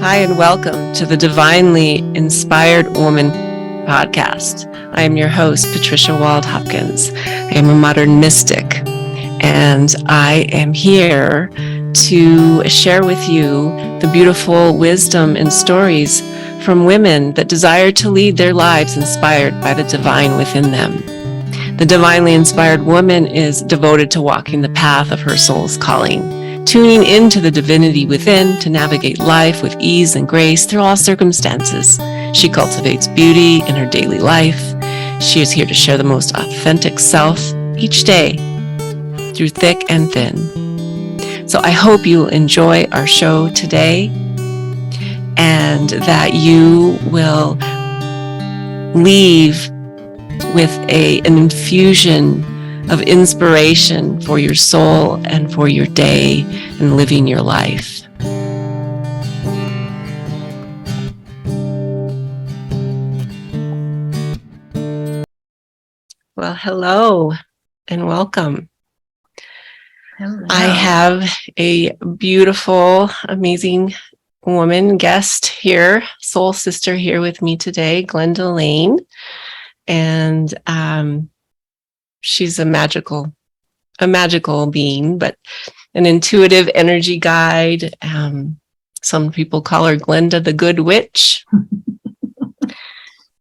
Hi, and welcome to the Divinely Inspired Woman podcast. I am your host, Patricia Wald-Hopkins. I am a modern mystic, and I am here to share with you the beautiful wisdom and stories from women that desire to lead their lives inspired by the divine within them. The divinely inspired woman is devoted to walking the path of her soul's calling, tuning into the divinity within to navigate life with ease and grace through all circumstances. She cultivates beauty in her daily life. She is here to share the most authentic self each day through thick and thin. So I hope you enjoy our show today and that you will leave with an infusion of inspiration for your soul and for your day and living your life. Well, hello and welcome. Hello. I have a beautiful, amazing woman guest here, soul sister here with me today, Glenda Lane. And she's a magical being, but an intuitive energy guide. Some people call her Glenda the Good Witch.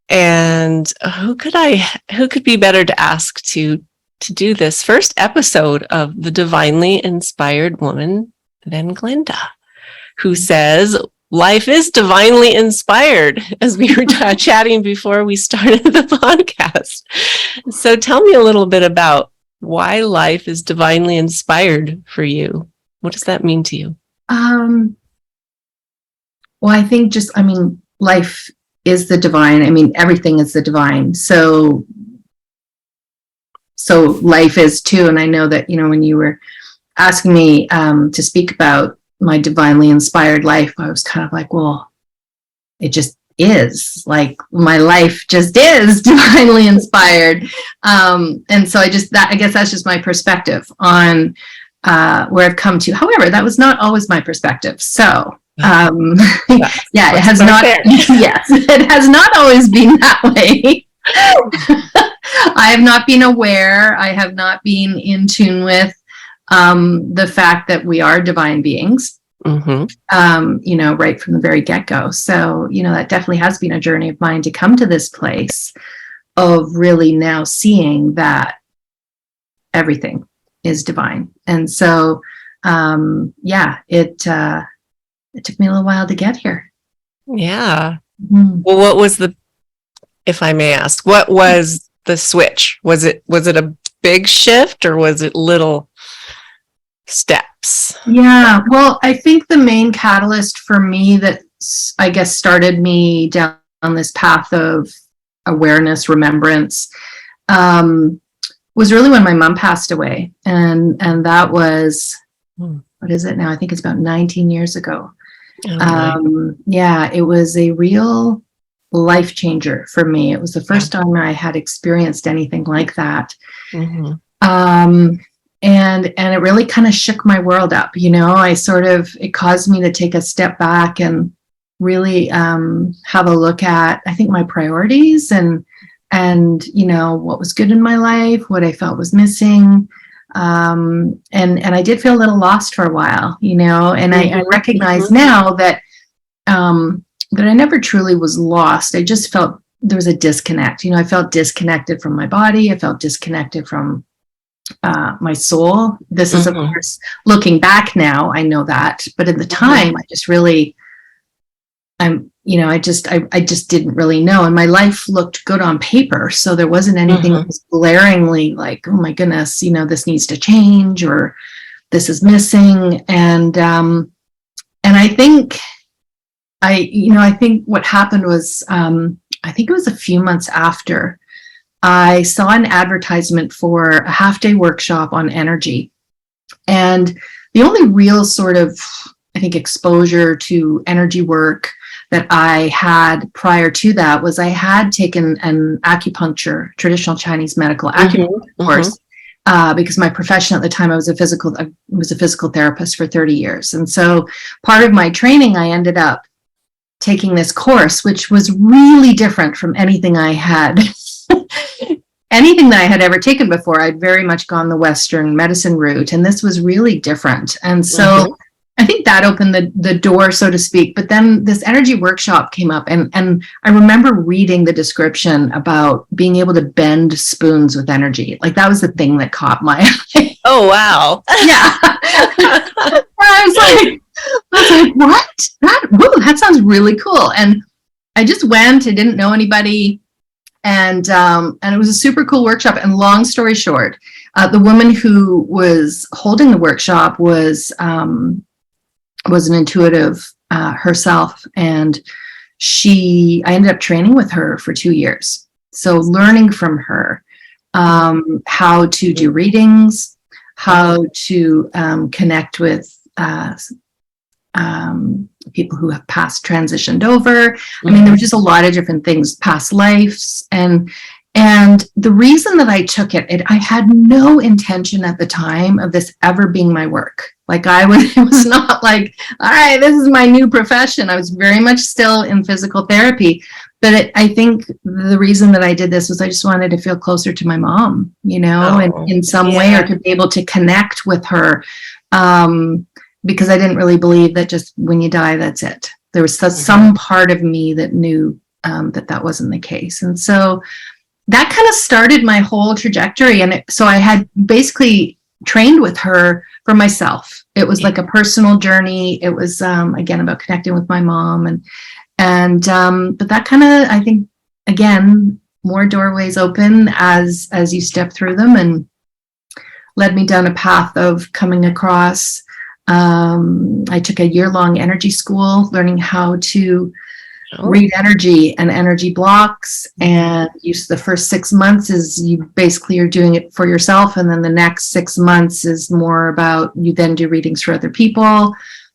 And who could be better to ask to do this first episode of the Divinely Inspired Woman than Glenda, who says life is divinely inspired, as we were chatting before we started the podcast. So tell me a little bit about why life is divinely inspired for you. What does that mean to you? Well, I think life is the divine. Everything is the divine. So life is too. And I know that, when you were asking me to speak about my divinely inspired life, I was kind of like, well, it just is. Like, my life just is divinely inspired. And so I guess that's just my perspective on where I've come to. However, that was not always my perspective. So it has not. Yes, it has not always been that way. I have not been aware. I have not been in tune with the fact that we are divine beings, right from the very get-go. So, that definitely has been a journey of mine to come to this place of really now seeing that everything is divine. And so, it took me a little while to get here. Yeah. Mm-hmm. Well, if I may ask, what was the switch? Was it a big shift or was it little steps? Yeah, well, I think the main catalyst for me that I guess started me down this path of awareness, remembrance, was really when my mom passed away. And that was, what is it now? I think it's about 19 years ago. It was a real life changer for me. It was the first time I had experienced anything like that. Mm-hmm. And it really kind of shook my world up. It caused me to take a step back and really have a look at, I think, my priorities and what was good in my life, what I felt was missing. And I did feel a little lost for a while, and I recognize now that I never truly was lost. I just felt there was a disconnect. I felt disconnected from my body. I felt disconnected from my soul. This is, of course, looking back now, I know that, but at the time, I just really, I just didn't really know. And my life looked good on paper. So there wasn't anything that was glaringly like, oh my goodness, this needs to change or this is missing. And I think what happened was, I think it was a few months after I saw an advertisement for a half-day workshop on energy. And the only real sort of, I think, exposure to energy work that I had prior to that was I had taken an acupuncture, traditional Chinese medical acupuncture course, because my profession at the time, I was a physical therapist for 30 years. And so part of my training, I ended up taking this course, which was really different from anything I had anything that I had ever taken before. I'd very much gone the Western medicine route, and this was really different. And so I think that opened the door, so to speak. But then this energy workshop came up, and I remember reading the description about being able to bend spoons with energy. Like, that was the thing that caught my eye. Oh, wow. Yeah. I was like, what? That sounds really cool. And I just went. I didn't know anybody. And it was a super cool workshop. And long story short, the woman who was holding the workshop was an intuitive herself, and I ended up training with her for 2 years. So learning from her how to do readings, how to connect with people who have past transitioned over. I mean, there were just a lot of different things, past lives. And the reason that I took it, I had no intention at the time of this ever being my work. Like, it was not like, all right, this is my new profession. I was very much still in physical therapy. But I think the reason that I did this was I just wanted to feel closer to my mom, in some way, or to be able to connect with her. Because I didn't really believe that just when you die, that's it. There was some part of me that knew that wasn't the case. And so that kind of started my whole trajectory. And so I had basically trained with her for myself. It was like a personal journey. It was, again, about connecting with my mom. But that kind of, I think, again, more doorways open as you step through them, and led me down a path of coming across. I took a year-long energy school, learning how to read energy and energy blocks. And the first 6 months is you basically are doing it for yourself. And then the next 6 months is more about, you then do readings for other people.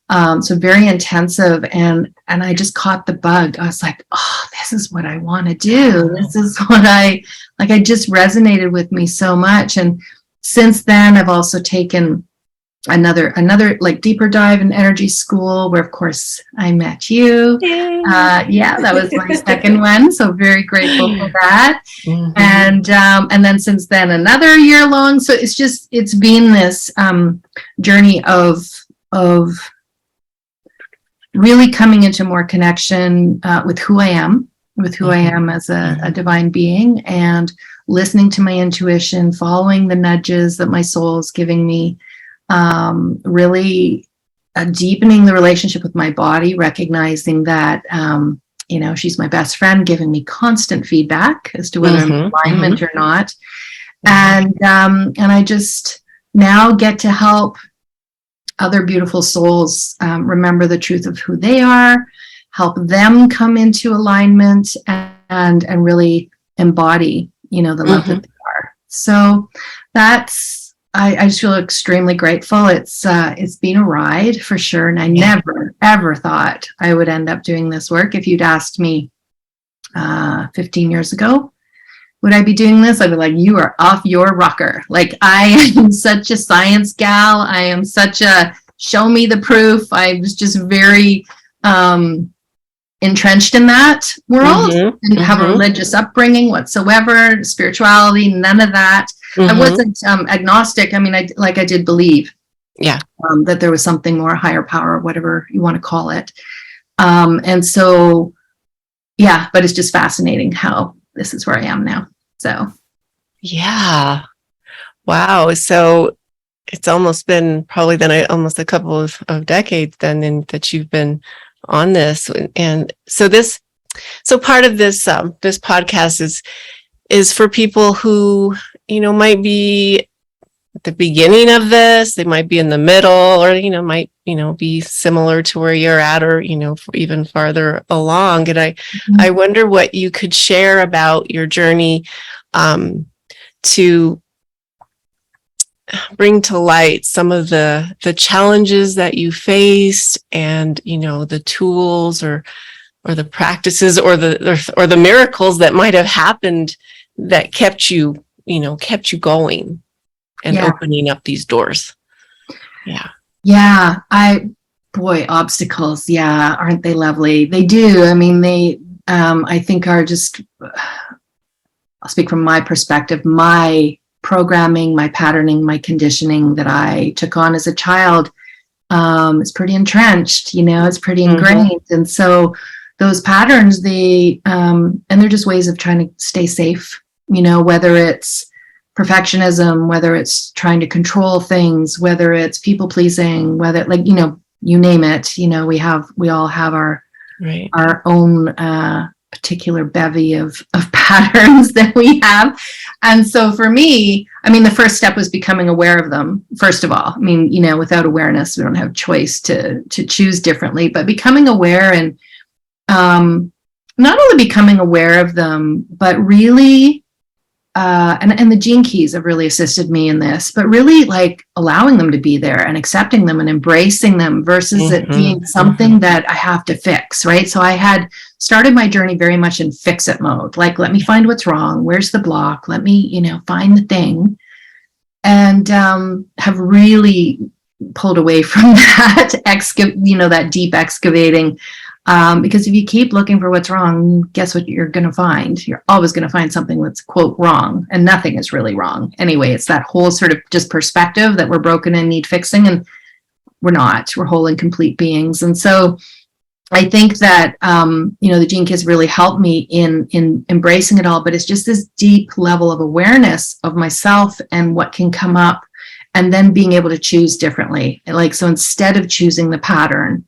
So very intensive. And I just caught the bug. I was like, oh, this is what I want to do. This is what I just resonated with me so much. And since then, I've also taken another like deeper dive in energy school, where of course I met you. That was my second one, so very grateful for that. And then since then, another year long. So it's been this journey of really coming into more connection with who I am as a divine being, and listening to my intuition, following the nudges that my soul is giving me. Really deepening the relationship with my body, recognizing that, she's my best friend, giving me constant feedback as to whether I'm in alignment or not. And I just now get to help other beautiful souls remember the truth of who they are, help them come into alignment, and really embody, the love that they are. So I just feel extremely grateful. It's been a ride for sure. And I never, ever thought I would end up doing this work. If you'd asked me 15 years ago, would I be doing this? I'd be like, you are off your rocker. Like, I am such a science gal. I am such a show me the proof. I was just very entrenched in that world. Didn't have a religious upbringing whatsoever, spirituality, none of that. I wasn't agnostic. I mean, I did believe that there was something more, higher power, whatever you want to call it. And so, but it's just fascinating how this is where I am now. So. Yeah. Wow. So it's almost been probably then almost a couple of decades then that you've been on this. And so part of this podcast is for people who, might be at the beginning of this, they might be in the middle, or, might, be similar to where you're at, or, even farther along. And I wonder what you could share about your journey to bring to light some of the challenges that you faced, and, the tools or the practices or the miracles that might have happened that kept you going and opening up these doors. Yeah. Boy, obstacles. Yeah. Aren't they lovely? They do. I mean, they, I think are just, I'll speak from my perspective, my programming, my patterning, my conditioning that I took on as a child is pretty entrenched, it's pretty ingrained. And so those patterns, and they're just ways of trying to stay safe, whether it's perfectionism, whether it's trying to control things, whether it's people pleasing, whether you name it, we all have our own particular bevy of patterns that we have. And so for me, I mean, the first step was becoming aware of them. First of all, I mean, without awareness, we don't have choice to choose differently, but becoming aware and not only becoming aware of them, but really, and the gene keys have really assisted me in this, but really like allowing them to be there and accepting them and embracing them versus it being something that I have to fix, right? So I had started my journey very much in fix it mode. Like, let me find what's wrong. Where's the block? Let me, find the thing. And have really pulled away from that, that deep excavating. Because if you keep looking for what's wrong, guess what you're going to find? You're always going to find something that's, quote, wrong. And nothing is really wrong. Anyway, it's that whole sort of just perspective that we're broken and need fixing. And we're not. We're whole and complete beings. And so I think that, the Gene Keys really helped me in embracing it all. But it's just this deep level of awareness of myself and what can come up, and then being able to choose differently. Like, so instead of choosing the pattern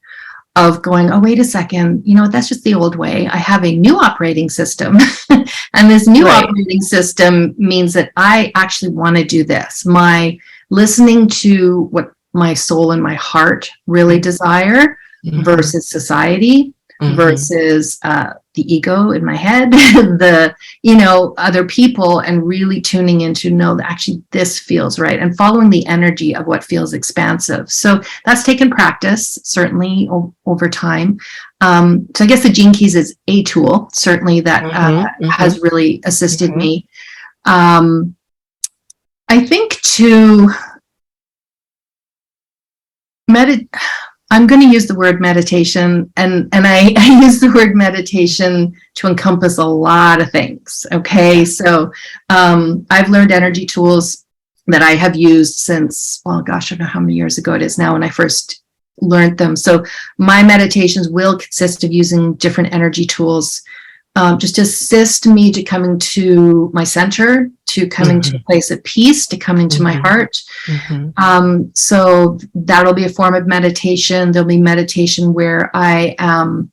of going, oh, wait a second, that's just the old way. I have a new operating system. And this new operating system means that I actually want to do this. My listening to what my soul and my heart really desire versus society, versus the ego in my head, the, other people, and really tuning into, no, actually this feels right, and following the energy of what feels expansive. So that's taken practice, certainly over time. So I guess the Gene Keys is a tool, certainly, that has really assisted me. I think to meditate, I'm going to use the word meditation, and I use the word meditation to encompass a lot of things. Okay, so I've learned energy tools that I have used since, well, gosh, I don't know how many years ago it is now when I first learned them. So my meditations will consist of using different energy tools, just to assist me to coming to my center, to coming to a place of peace, to coming to my heart. So that'll be a form of meditation. There'll be meditation where I am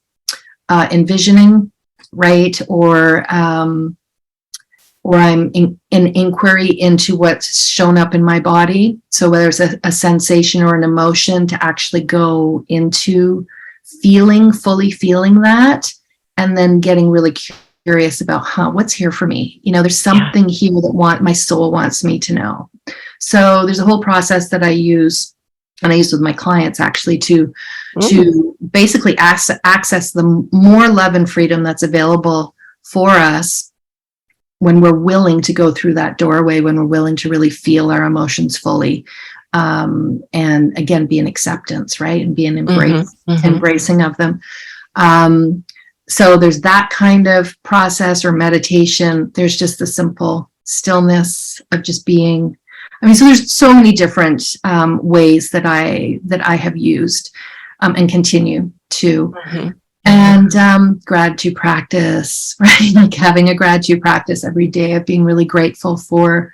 envisioning, right? Or I'm in inquiry into what's shown up in my body. So whether it's a sensation or an emotion, to actually go into fully feeling that, and then getting really curious about, what's here for me? There's something here that my soul wants me to know. So there's a whole process that I use, and I use with my clients actually to basically access the more love and freedom that's available for us when we're willing to go through that doorway, when we're willing to really feel our emotions fully. And again, be in acceptance, right? And be an embracing of them. So there's that kind of process or meditation. There's just the simple stillness of just being. I mean, so there's so many different ways that I have used and continue to. And gratitude practice, right? Like having a gratitude practice every day of being really grateful for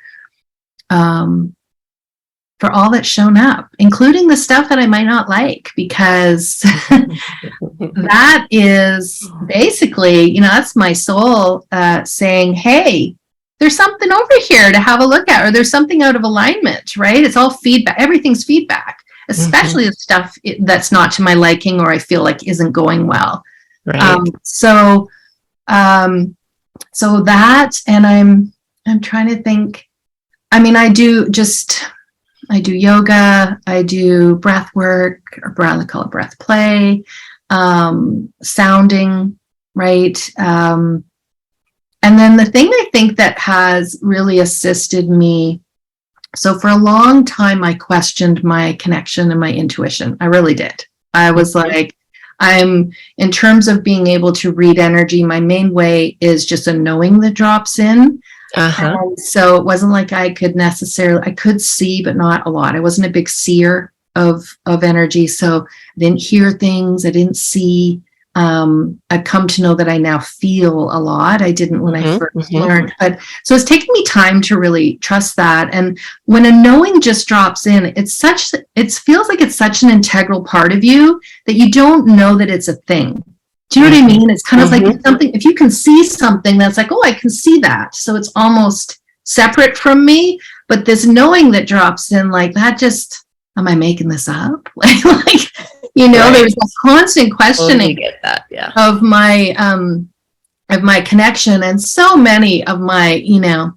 all that's shown up, including the stuff that I might not like, because that is basically, that's my soul saying, hey, there's something over here to have a look at, or there's something out of alignment, right? It's all feedback. Everything's feedback, especially the stuff that's not to my liking or I feel like isn't going well. Right. So that, and I'm trying to think. I mean, I do yoga, I do breath work, or I call it breath play, sounding, right? And then the thing I think that has really assisted me, so for a long time, I questioned my connection and my intuition. I really did. I was like, in terms of being able to read energy, my main way is just a knowing that drops in. And so it wasn't like I could see, but not a lot. I wasn't a big seer of energy. So I didn't hear things. I didn't see. I've come to know that I now feel a lot. I didn't when I first learned, but so it's taken me time to really trust that. And when a knowing just drops in, it feels like it's such an integral part of you that you don't know that it's a thing. Do you know what I mean? It's kind of like something, if you can see something that's like, oh, I can see that. So it's almost separate from me, but this knowing that drops in like that, just, am I making this up? like, there's a constant questioning of my connection. And so many of my,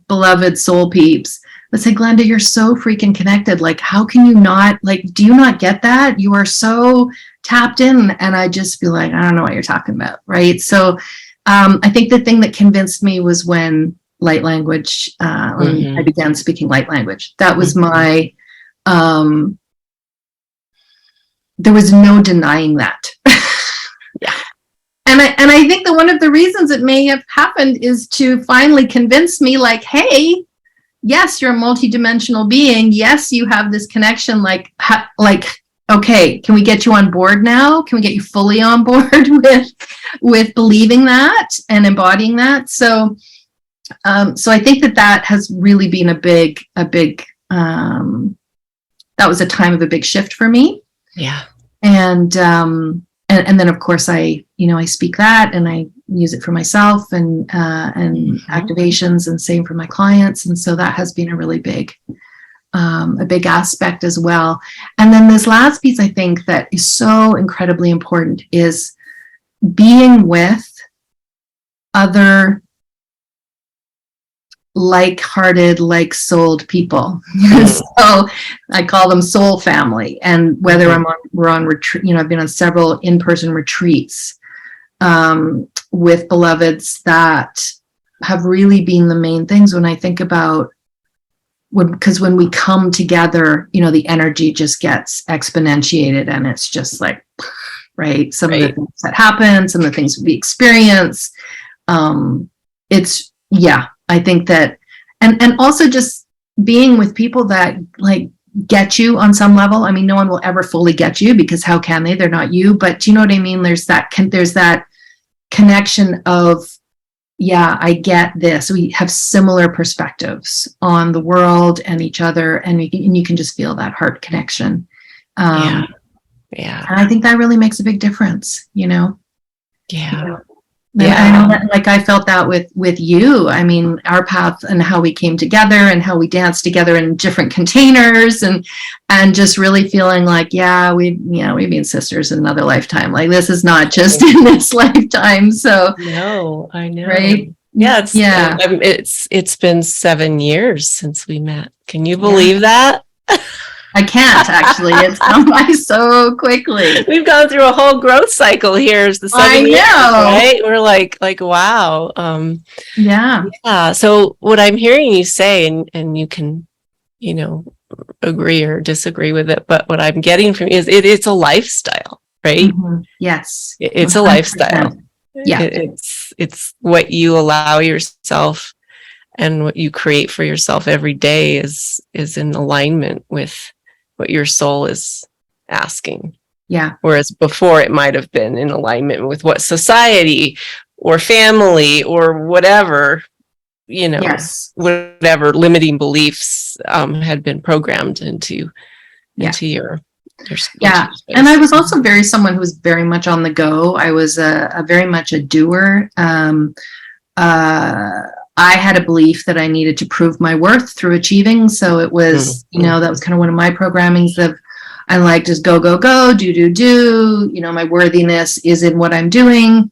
beloved soul peeps would say, Glenda, you're so freaking connected. Like, how can you not, do you not get that? You are so tapped in. And I just be like, I don't know what you're talking about. Right. So I think the thing that convinced me was when light language, when I began speaking light language. That was my, there was no denying that. And I think that one of the reasons it may have happened is to finally convince me, like, hey, yes, you're a multidimensional being. Yes, you have this connection. Like, okay, can we get you on board now? Can we get you fully on board with believing that and embodying that? So I think that has really been a big. That was a time of a big shift for me. Yeah. And then of course I speak that and I use it for myself and activations, and same for my clients. And so that has been a really big, a big aspect as well. And then this last piece I think that is so incredibly important is being with other like-hearted, like-souled people. So I call them soul family. And whether we're on retreat, I've been on several in-person retreats with beloveds that have really been the main things when I think about because when we come together, the energy just gets exponentiated, and it's just like, right? Some of the things that happen, some of the things we experience. I think that, and also just being with people that like get you on some level. I mean, no one will ever fully get you because how can they? They're not you. But do you know what I mean? There's that connection of, yeah, I get this. We have similar perspectives on the world and each other, and you can just feel that heart connection. Yeah. And I think that really makes a big difference. Yeah. I know that, like, I felt that with you. I mean, our path and how we came together and how we danced together in different containers, and just really feeling like, yeah, we've been sisters in another lifetime. Like, this is not just in this lifetime. So no, I know. Right? Yeah. It's been 7 years since we met. Can you believe that? I can't actually. It's gone by so quickly. We've gone through a whole growth cycle here. Is the 7 years, right? We're like wow. Yeah. So what I'm hearing you say, and you can, agree or disagree with it, but what I'm getting from you is it's a lifestyle, right? Mm-hmm. Yes. It's 100%. A lifestyle. Yeah. It's what you allow yourself and what you create for yourself every day is in alignment with what your soul is asking. Yeah. Whereas before it might have been in alignment with what society or family or whatever, whatever limiting beliefs had been programmed into your yeah. And I was also someone who was very much on the go. I was a very much a doer. I had a belief that I needed to prove my worth through achieving. So it was, that was kind of one of my programmings of, I like just go, do. My worthiness is in what I'm doing.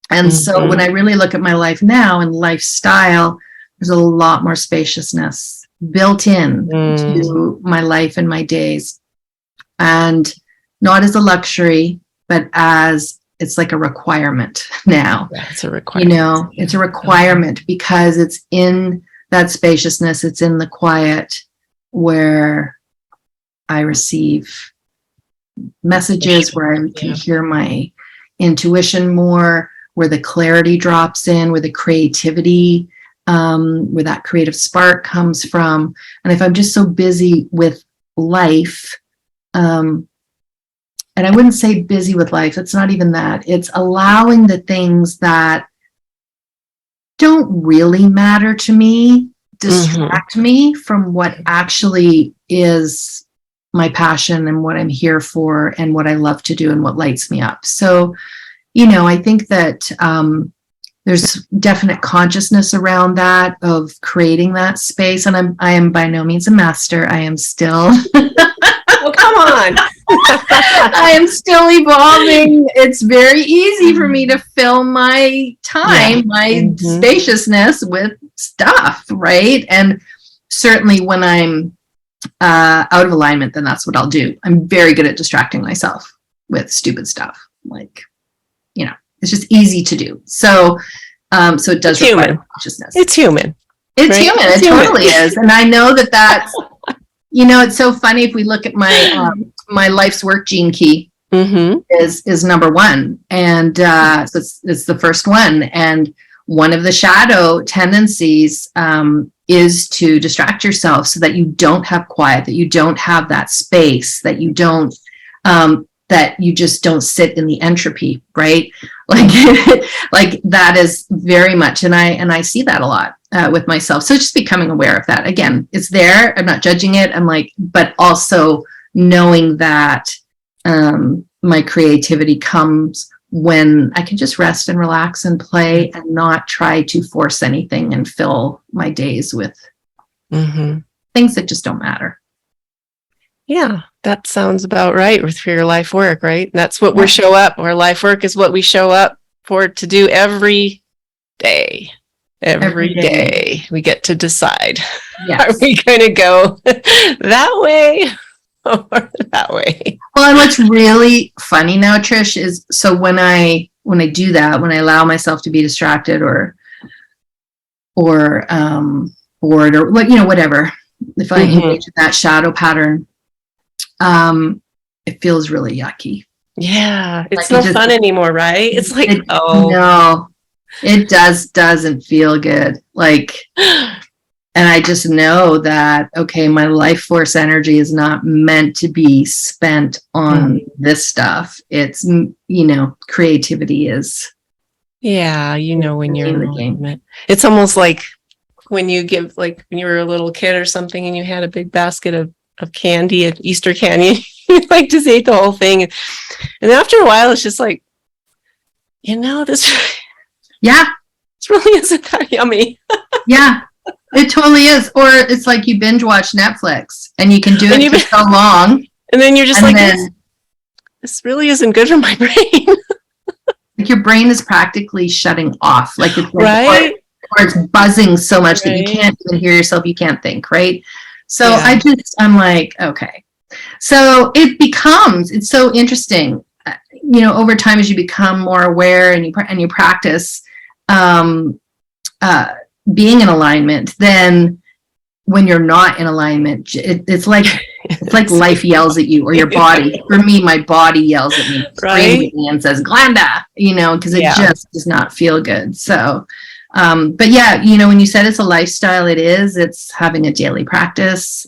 And so when I really look at my life now and lifestyle, there's a lot more spaciousness built in to my life and my days. And not as a luxury, but as it's like a requirement now. Yeah, it's a requirement. It's a requirement because it's in that spaciousness. It's in the quiet where I receive messages, where I can hear my intuition more, where the clarity drops in, where the creativity, where that creative spark comes from. And if I'm just so busy with life, and I wouldn't say busy with life, it's not even that. It's allowing the things that don't really matter to me distract me from what actually is my passion and what I'm here for and what I love to do and what lights me up. So, I think that there's definite consciousness around that, of creating that space. And I am by no means a master. I am still oh, come on. I am still evolving. It's very easy for me to fill my time, my spaciousness with stuff, right? And certainly when I'm out of alignment, then that's what I'll do. I'm very good at distracting myself with stupid stuff. Like, it's just easy to do. So it does require consciousness. It's human. It's right? Human. It totally is. And I know that that's, it's so funny. If we look at my my life's work gene key is number 1. And so it's the first one. And one of the shadow tendencies is to distract yourself so that you don't have quiet, that you don't have that space, that you don't, that you just don't sit in the entropy, right? Like that is very much, and I see that a lot with myself. So just becoming aware of that. Again, it's there. I'm not judging it. I'm like, but also knowing that my creativity comes when I can just rest and relax and play and not try to force anything and fill my days with things that just don't matter. Yeah, that sounds about right for your life work, right? That's what we show up. Our life work is what we show up for to do every day. Every day. We get to decide. Yes. Are we going to go that way or that way? Well, and what's really funny now, Trish, is so when I do that, when I allow myself to be distracted or bored or whatever, if I engage in that shadow pattern, it feels really yucky. Yeah, it's like no fun anymore, right? It's like, no, it doesn't feel good. Like, and I just know that, okay, my life force energy is not meant to be spent on this stuff. It's, creativity is. Yeah, when you're in alignment. It's almost like when you give, like when you were a little kid or something and you had a big basket of candy, at Easter candy, you like just ate the whole thing. And after a while, it's just like, this really isn't that yummy. Yeah, it totally is. Or it's like you binge watch Netflix and you can do it for so long. And then you're just this really isn't good for my brain. Like your brain is practically shutting off. Like it's right. Or it's buzzing so much that you can't even hear yourself. You can't think, right? So I'm like, okay. So it's so interesting, over time as you become more aware and you practice being in alignment, then when you're not in alignment, it's like life yells at you, or your body. For me, my body yells at me, screams at me and says, Glenda, because it just does not feel good. So but yeah, when you said it's a lifestyle, it's having a daily practice.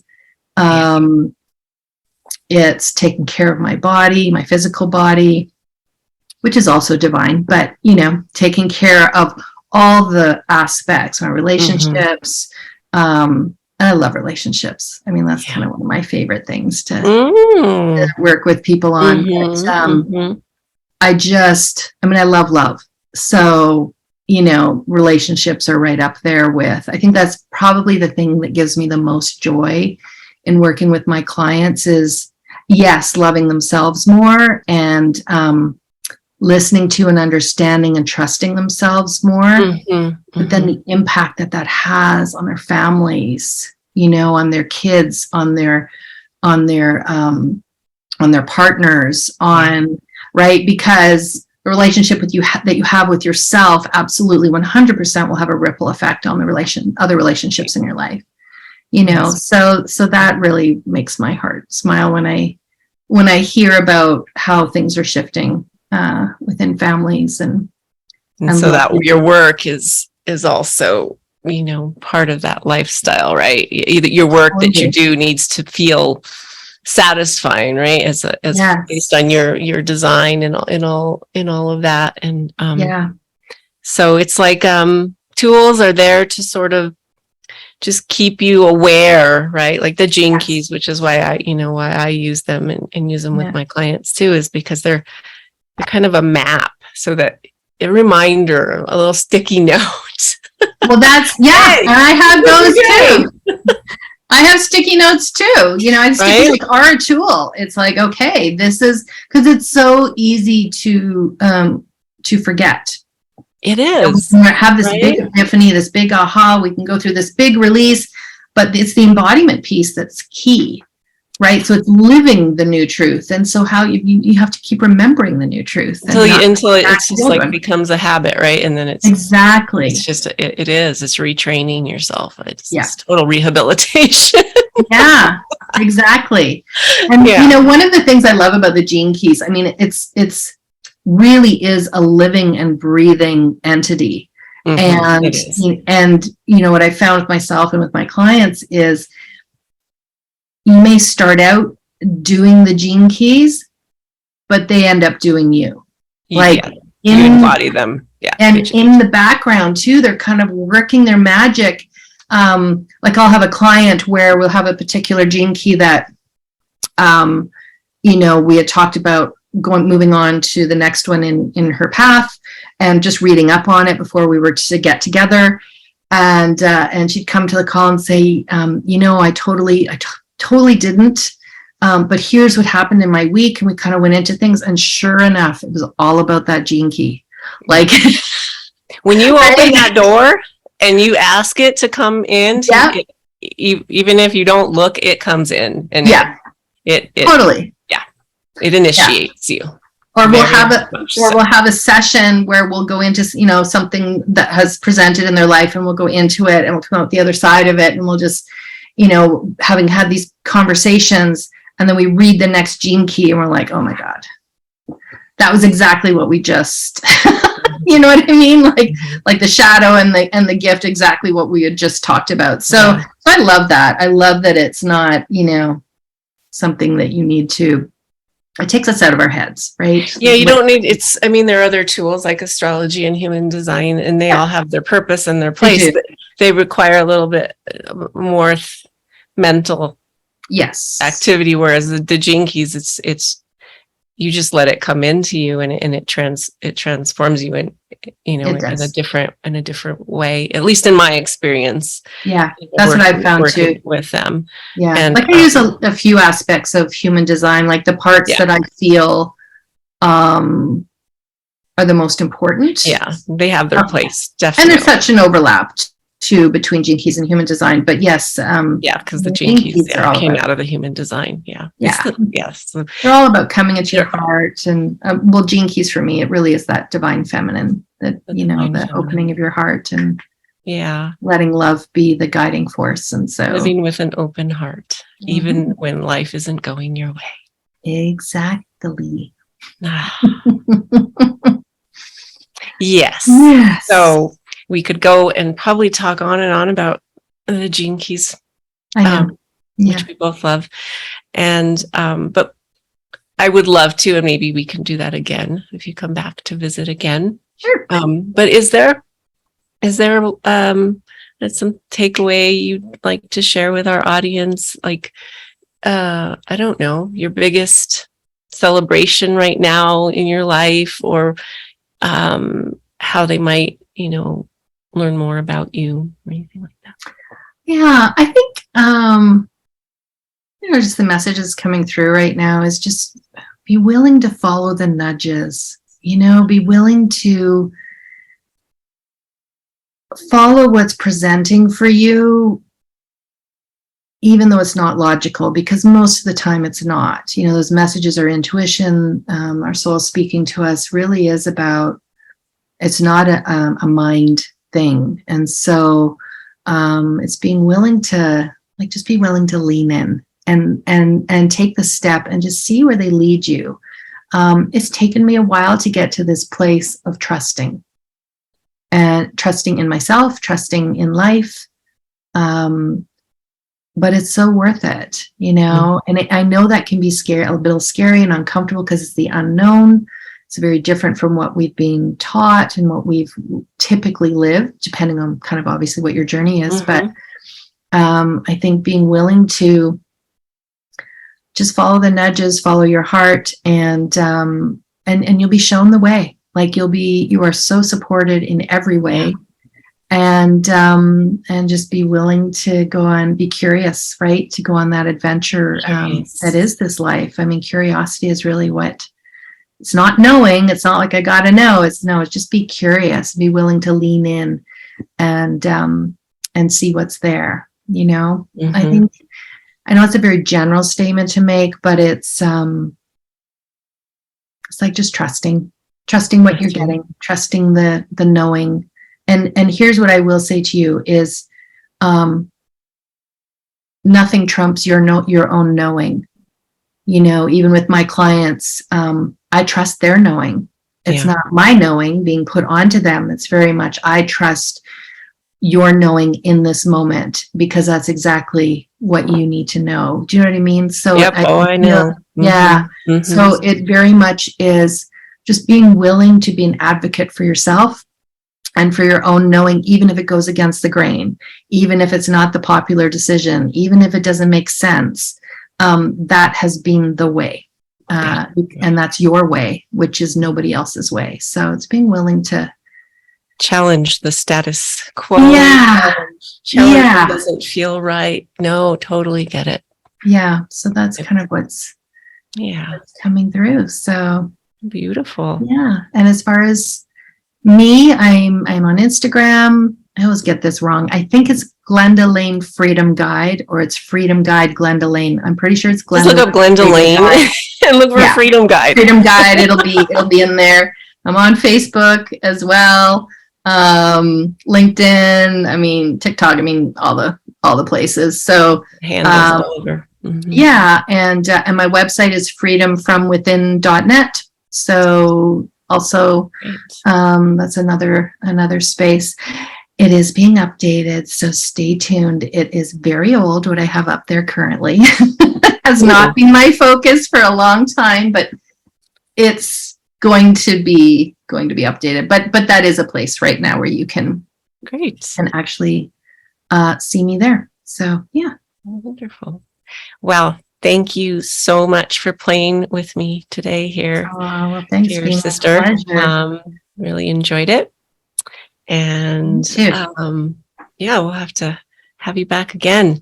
It's taking care of my body, my physical body, which is also divine, but, taking care of all the aspects, my relationships. I love relationships. I mean, that's kind of one of my favorite things to work with people on. But, I love love. So, relationships are right up there with, I think that's probably the thing that gives me the most joy in working with my clients is, yes, loving themselves more and listening to and understanding and trusting themselves more. But then the impact that has on their families, on their kids, on their partners, right? Because the relationship that you have with yourself absolutely 100% will have a ripple effect on the other relationships in your life. So that really makes my heart smile when I when I hear about how things are shifting within families and so that your work is also, you know, part of that lifestyle, right? Your work that you do needs to feel satisfying, right? As based on your design and all of that. And so it's like tools are there to sort of just keep you aware, right? Like the gene keys, which is why I use them and use them with my clients too, is because they're kind of a map, so that a reminder, a little sticky note. Well, that's hey, and I have those too. I have sticky notes too. You know, sticky notes are a tool. It's like, okay, this is, because it's so easy to forget. It is. We have this big epiphany, this big aha. We can go through this big release, but it's the embodiment piece that's key, right? So it's living the new truth, and so how you have to keep remembering the new truth until it's just like becomes a habit, right? And then it's just it's retraining yourself. It's total rehabilitation. Yeah, exactly. And you know, one of the things I love about the gene keys, I mean, it's really is a living and breathing entity. And you know what I found with myself and with my clients is, you may start out doing the gene keys, but they end up doing you. Like you embody them. Yeah. And in the background too, they're kind of working their magic. Like I'll have a client where we'll have a particular gene key that, you know, we had talked about moving on to the next one in her path, and just reading up on it before we were to get together. And she'd come to the call and say, you know, I totally didn't. But here's what happened in my week. And we kind of went into things. And sure enough, it was all about that gene key. Like when you open that door and you ask it to come in, even if you don't look, it comes in. And it totally. It initiates you. Or we'll have a session where we'll go into, you know, something that has presented in their life, and we'll go into it and we'll come out the other side of it, and we'll just, you know, having had these conversations, and then we read the next gene key and we're like, oh my God, that was exactly what we just, you know what I mean? Like the shadow and the gift, exactly what we had just talked about. So I love that. I love that it's not, you know, something that you need to, it takes us out of our heads, right? Yeah, you don't need, I mean, there are other tools like astrology and human design, and they all have their purpose and their place, but they require a little bit more mental activity, whereas the gene keys, it's you just let it come into you, and it transforms you in, you know, in a different way, at least in my experience. Yeah, that's what I've found too with them. Yeah, and like I use a few aspects of human design, like the parts that I feel are the most important. Yeah, they have their place, definitely. And there's such an overlap too between gene keys and human design, but yes, because the gene keys came out of the human design. Yes, they're all about coming into your heart, and well, gene keys for me, it really is that divine feminine, that the opening of your heart, and letting love be the guiding force. And so living with an open heart, even when life isn't going your way. Exactly. Yes. So we could go and probably talk on and on about the gene keys, which we both love. And, but I would love to, and maybe we can do that again if you come back to visit again. Sure. But is there some takeaway you'd like to share with our audience? Like, I don't know, your biggest celebration right now in your life, or how they might, you know, learn more about you or anything like that? Yeah, I think you know, just the messages coming through right now is just be willing to follow the nudges, you know, be willing to follow what's presenting for you, even though it's not logical, because most of the time it's not. You know, those messages are intuition, our soul speaking to us, really is about, it's not a mind thing. And so it's being willing to, like, just be willing to lean in and take the step and just see where they lead you. It's taken me a while to get to this place of trusting, and trusting in myself, trusting in life. But it's so worth it, and I know that can be scary, a little scary and uncomfortable because it's the unknown. It's very different from what we've been taught and what we've typically lived, depending on kind of obviously what your journey is. But I think being willing to just follow the nudges, follow your heart, and you'll be shown the way. Like you are so supported in every way, and just be willing to go on, be curious, right? To go on that adventure that is this life. I mean, curiosity is really what. It's not knowing. It's not like I gotta know. It's just be curious, be willing to lean in, and see what's there. I know it's a very general statement to make, but it's like just trusting what you're getting, trusting the knowing. And here's what I will say to you is, nothing trumps your own knowing. Even with my clients, I trust their knowing. It's not my knowing being put onto them. It's very much, I trust your knowing in this moment, because that's exactly what you need to know. Do you know what I mean? So I know. Yeah. So it very much is just being willing to be an advocate for yourself and for your own knowing, even if it goes against the grain, even if it's not the popular decision, even if it doesn't make sense. That has been the way. And that's your way, which is nobody else's way. So it's being willing to challenge the status quo. Challenge what doesn't feel right. No, totally get it. Yeah. So that's kind of what's coming through. So beautiful. Yeah. And as far as me, I'm on Instagram. I always get this wrong. I think it's Glenda Lane Freedom Guide, or it's Freedom Guide Glenda Lane. I'm pretty sure it's Glenda. Just look up Glenda Lane and look for Freedom Guide. Freedom Guide. It'll be in there. I'm on Facebook as well. LinkedIn. I mean, TikTok. I mean, all the places. So handles all over. Yeah, and my website is freedomfromwithin.net. So also, that's another space. It is being updated, so stay tuned. It is very old, what I have up there currently. Has not been my focus for a long time, but it's going to be updated. But that is a place right now where you can actually see me there. So yeah. Wonderful. Well, thank you so much for playing with me today here. Oh, well, thanks, dear sister. Really enjoyed it. And we'll have to have you back again.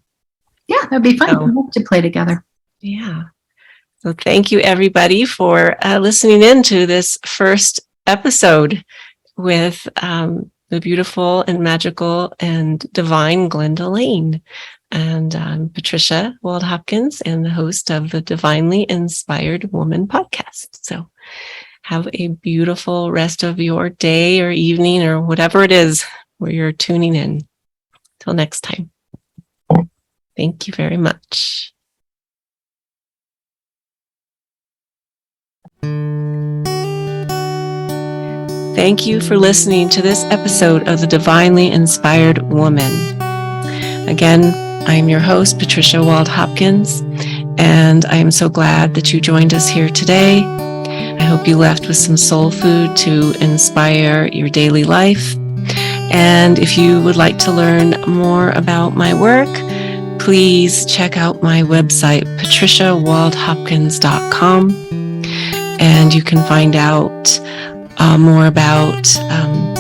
Yeah, that'd be fun. We'll have to play together. Yeah. So thank you, everybody, for listening in to this first episode with the beautiful and magical and divine Glenda Lane. And I'm Patricia Wald-Hopkins, and the host of the Divinely Inspired Woman podcast. So have a beautiful rest of your day or evening or whatever it is where you're tuning in. Till next time. Thank you very much. Thank you for listening to this episode of the Divinely Inspired Woman. Again, I am your host, Patricia Wald-Hopkins, and I am so glad that you joined us here today. I hope you left with some soul food to inspire your daily life. And if you would like to learn more about my work, please check out my website, patriciawaldhopkins.com, and you can find out more about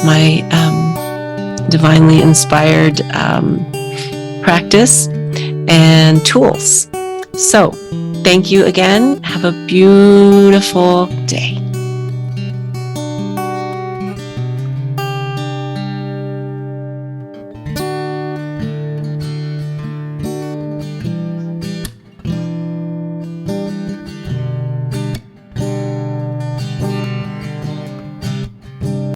my divinely inspired practice and tools. So, thank you again. Have a beautiful day.